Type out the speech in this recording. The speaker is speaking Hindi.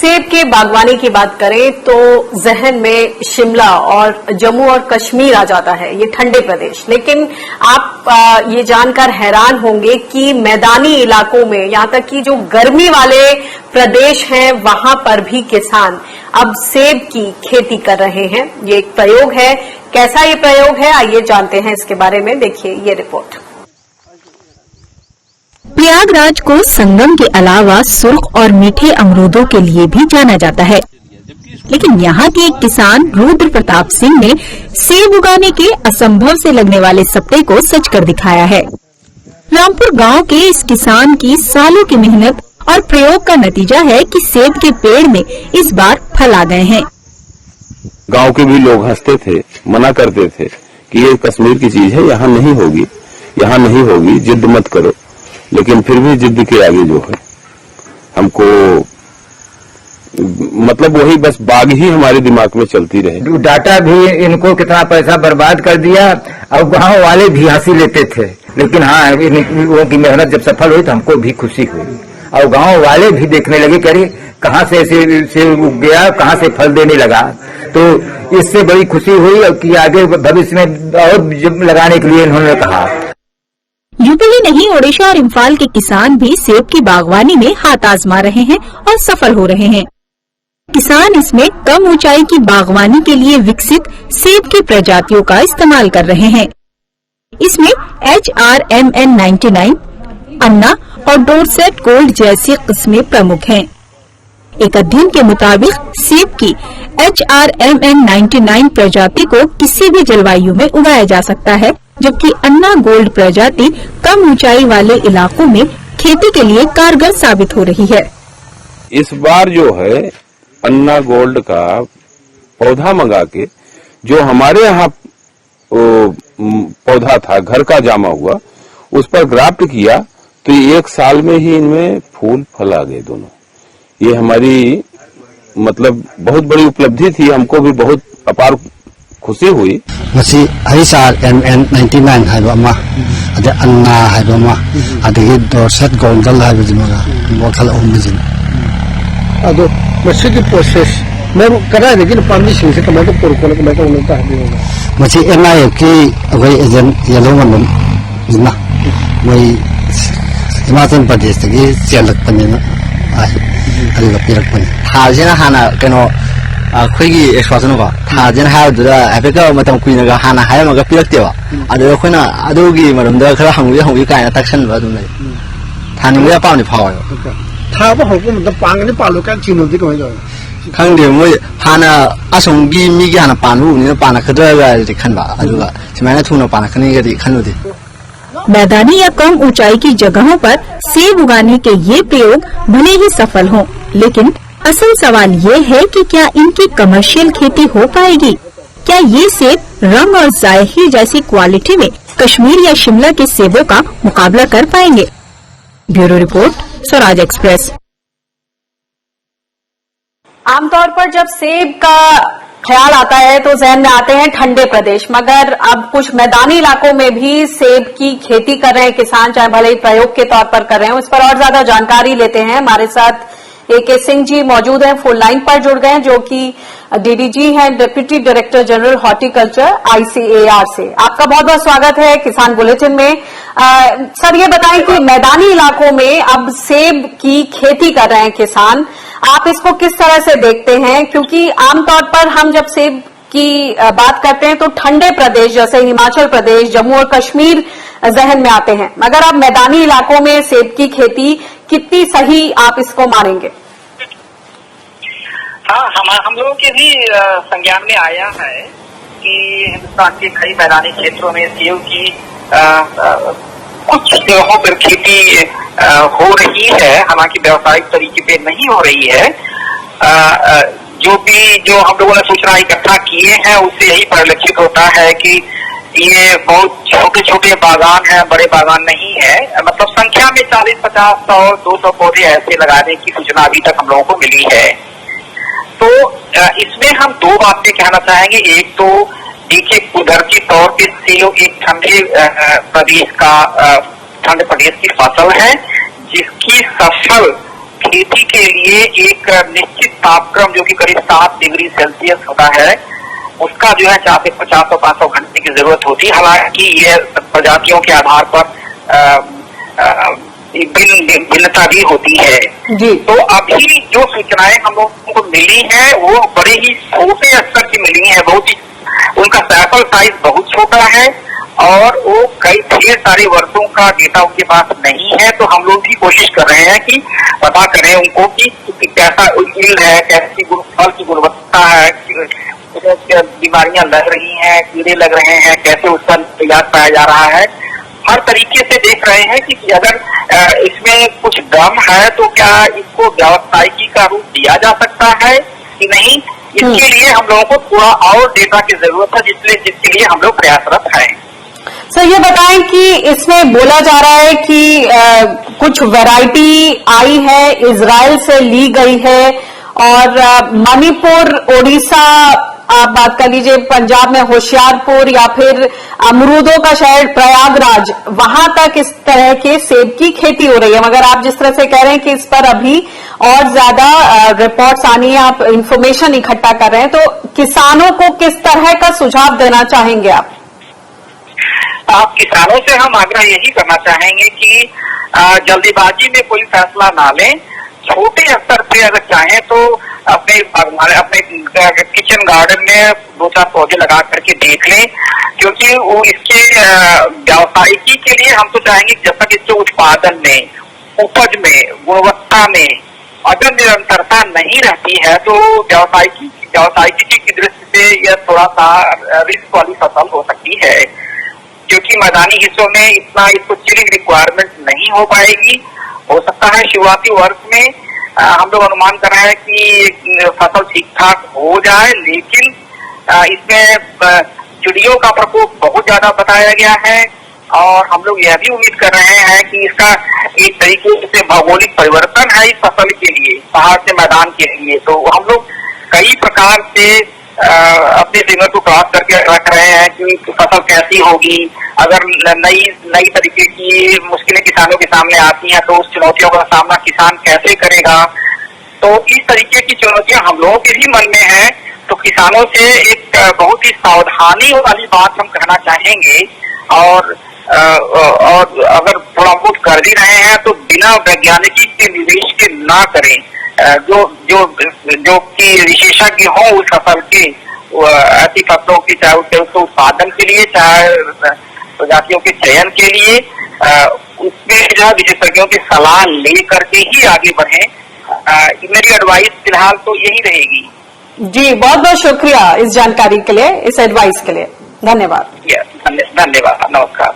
सेब के बागवानी की बात करें तो जहन में शिमला और जम्मू और कश्मीर आ जाता है, ये ठंडे प्रदेश। लेकिन आप ये जानकर हैरान होंगे कि मैदानी इलाकों में, यहां तक कि जो गर्मी वाले प्रदेश हैं, वहां पर भी किसान अब सेब की खेती कर रहे हैं। ये एक प्रयोग है। कैसा ये प्रयोग है, आइए जानते हैं इसके बारे में। देखिए ये रिपोर्ट। प्रयागराज को संगम के अलावा सुर्ख और मीठे अमरूदों के लिए भी जाना जाता है, लेकिन यहाँ के एक किसान रुद्र प्रताप सिंह ने सेब उगाने के असंभव से लगने वाले सपने को सच कर दिखाया है। रामपुर गांव के इस किसान की सालों की मेहनत और प्रयोग का नतीजा है कि सेब के पेड़ में इस बार फल आ गए हैं। गांव के भी लोग हंसते थे, मना करते थे कि ये कश्मीर की चीज है, यहाँ नहीं होगी, यहाँ नहीं होगी, जिद मत करो। लेकिन फिर भी जिद के आगे जो है हमको मतलब वही बस बाग ही हमारे दिमाग में चलती रहे। डाटा भी इनको कितना पैसा बर्बाद कर दिया और गांव वाले भी हंसी लेते थे, लेकिन हाँ उनकी मेहनत जब सफल हुई तो हमको भी खुशी हुई और गांव वाले भी देखने लगे कि कहाँ से उग गया, कहाँ से फल देने लगा। तो इससे बड़ी खुशी हुई कि आगे भविष्य में और लगाने के लिए इन्होंने कहा। यूपी ही नहीं, ओडिशा और इम्फाल के किसान भी सेब की बागवानी में हाथ आजमा रहे हैं और सफल हो रहे हैं। किसान इसमें कम ऊंचाई की बागवानी के लिए विकसित सेब की प्रजातियों का इस्तेमाल कर रहे हैं। इसमें HRMN 99, अन्ना और डोरसेट गोल्ड जैसी किस्में प्रमुख हैं। एक अध्ययन के मुताबिक सेब की HRMN 99 प्रजाति को किसी भी जलवायु में उगाया जा सकता है, जबकि अन्ना गोल्ड प्रजाति कम ऊंचाई वाले इलाकों में खेती के लिए कारगर साबित हो रही है। इस बार जो है अन्ना गोल्ड का पौधा मंगा के, जो हमारे यहाँ पौधा था घर का जामा हुआ, उस पर ग्राफ्ट किया तो 1 साल में ही इनमें फूल फल आ गए दोनों। ये हमारी मतलब बहुत बड़ी उपलब्धि थी, हमको भी बहुत अपार खुशी हुई। मसी HRMN 99 हाइबा अमा अदे अन्ना हाइबा अमा अदे डोरसेट गोल्डल हाइबा जिनोगा मोखल ओमजिन अदो मसी की प्रोसेस मैं करा लेकिन पानी से कमाई तो पुरकोन कमाई तो उनका है मसी NIA की अगई एजेंट येलो मनम जिना वही हिमाचल प्रदेश की चलक पने आई अदे पिरक पने हाजिना हाना कनो अखोगी एक्सपांशन को थाजन हाउदुरा एफेका मतम कुइनगा हाना हायमगा पिरक्तेवा अदो अखोना अदोगी मरमदा खरा हंगुई कायना तक्सनबा दुनै थानिंगया पावनि फावयो थाबा होको मतलब पांगनि पालो का चिनोदि कमाय जाय खंगदे मोय हाना असंगी मिगी हाना पानु नि पाना खदगा दि खनबा अदुगा सिमाना थुना पाना खनिगदि खनुदि। मैदानी या कम ऊंचाई की जगहों पर सेब उगाने के ये प्रयोग भले ही सफल हों, लेकिन असल सवाल ये है कि क्या इनकी कमर्शियल खेती हो पाएगी? क्या ये सेब रंग और जायके जैसी क्वालिटी में कश्मीर या शिमला के सेबों का मुकाबला कर पाएंगे? Bureau report, Swaraj express. आमतौर पर जब सेब का ख्याल आता है तो जहन में आते हैं ठंडे प्रदेश, मगर अब कुछ मैदानी इलाकों में भी सेब की खेती कर रहे हैं किसान, चाहे भले ही प्रयोग के तौर पर कर रहे हैं। उस पर और ज्यादा जानकारी लेते हैं। हमारे साथ AK सिंह जी मौजूद हैं, फोन लाइन पर जुड़ गए हैं, जो कि DDG हैं, deputy director general horticulture ICAR से। आपका बहुत बहुत स्वागत है किसान बुलेटिन में। सर ये बताएं कि मैदानी इलाकों में अब सेब की खेती कर रहे हैं किसान, आप इसको किस तरह से देखते हैं? क्योंकि आमतौर पर हम जब सेब की बात करते हैं तो ठंडे प्रदेश जैसे हिमाचल प्रदेश, जम्मू और कश्मीर जहन में आते हैं, मगर अब मैदानी इलाकों में सेब की खेती कितनी सही आप इसको मानेंगे? हाँ, हम लोगों के भी संज्ञान में आया है कि हिंदुस्तान के कई मैदानी क्षेत्रों में सेब की कुछ जगहों पर खेती हो रही है, हालांकि व्यावसायिक तरीके पे नहीं हो रही है। जो हम लोगों ने सूचना इकट्ठा किए हैं उससे यही परिलक्षित होता है कि ये बहुत छोटे छोटे बागान हैं, बड़े बागान नहीं है। मतलब संख्या में 40, 50, 100, 200 पौधे ऐसे लगाने की सूचना अभी तक हम लोगों को मिली है। तो इसमें हम 2 बातें कहना चाहेंगे। एक तो देखिए कुदरती तौर पे सेब एक ठंडे प्रदेश की फसल है, जिसकी सफल खेती के लिए एक निश्चित तापक्रम जो कि करीब 7 डिग्री सेल्सियस होता है, उसका जो है 4 से 500 घंटे की जरूरत होती है। हालांकि ये प्रजातियों के आधार पर भिन्नता भी होती है जी। तो अभी जो सूचनाएं हम लोगों को मिली है वो बड़े ही छोटे स्तर की मिली है, बहुत ही उनका सैंपल साइज बहुत छोटा है और वो कई ढेर सारे वर्षों का डेटा उनके पास नहीं है। तो हम लोग भी कोशिश कर रहे हैं कि पता करें उनको कि कैसा यील्ड है, कैसी फल की गुणवत्ता है, बीमारियां लग रही हैं, कीड़े लग रहे हैं, कैसे उसका इलाज पाया जा रहा है। हर तरीके से देख रहे हैं कि अगर इसमें कुछ दम है तो क्या इसको व्यावसायिकी का रूप दिया जा सकता है कि नहीं। इसके लिए हम लोगों को थोड़ा और डेटा की जरूरत है, जिसके लिए हम लोग प्रयासरत हैं। सर ये बताएं कि इसमें बोला जा रहा है कि कुछ वैरायटी आई है, इजराइल से ली गई है और मणिपुर, ओडिशा, आप बात कर लीजिए पंजाब में होशियारपुर या फिर अमरूदों का शहर प्रयागराज, वहां तक इस तरह के सेब की खेती हो रही है। मगर आप जिस तरह से कह रहे हैं कि इस पर अभी और ज्यादा रिपोर्ट्स आनी है, आप इंफॉर्मेशन इकट्ठा कर रहे हैं, तो किसानों को किस तरह का सुझाव देना चाहेंगे आप? किसानों से हम आग्रह यही करना चाहेंगे कि जल्दीबाजी में कोई फैसला ना लें। छोटे स्तर पे अगर चाहें तो अपने किचन गार्डन में 2-4 पौधे लगा करके देख लें, क्योंकि वो इसके व्यावसायिकी के लिए हम तो चाहेंगे जब तक इसके उत्पादन में, उपज में, गुणवत्ता में अगर निरंतरता नहीं रहती है तो व्यावसायिकी की दृष्टि से यह थोड़ा सा रिस्क वाली फसल हो सकती है, क्योंकि मैदानी हिस्सों में इतना इसको चिलिंग रिक्वायरमेंट नहीं हो पाएगी। हो सकता है शुरुआती वर्ष में हम लोग अनुमान कर रहे हैं कि फसल ठीक ठाक हो जाए, लेकिन इसमें चिड़ियों का प्रकोप बहुत ज्यादा बताया गया है और हम लोग यह भी उम्मीद कर रहे हैं कि इसका एक तरीके से भौगोलिक परिवर्तन है इस फसल के लिए, पहाड़ से मैदान के लिए। तो हम लोग कई प्रकार से अपने फिंगर को क्रॉस करके रख रहे हैं कि फसल कैसी होगी। अगर नई तरीके की मुश्किलें किसानों के सामने आती हैं तो उस चुनौतियों का सामना किसान कैसे करेगा। तो इस तरीके की चुनौतियां हम लोगों के भी मन में है। तो किसानों से एक बहुत ही सावधानी वाली बात हम कहना चाहेंगे और अगर थोड़ा बहुत कर भी रहे हैं तो बिना वैज्ञानिकी के निवेश के ना करें। जो कि विशेषज्ञ हो उस फसल के, ऐसी फसलों की, चाहे उसके उत्पादन के लिए, चाहे प्रजातियों के चयन के लिए, उसमें जो है विशेषज्ञों की सलाह ले करके ही आगे बढ़े। मेरी एडवाइस फिलहाल तो यही रहेगी। जी, बहुत बहुत शुक्रिया इस जानकारी के लिए, इस एडवाइस के लिए। धन्यवाद। धन्यवाद, नमस्कार।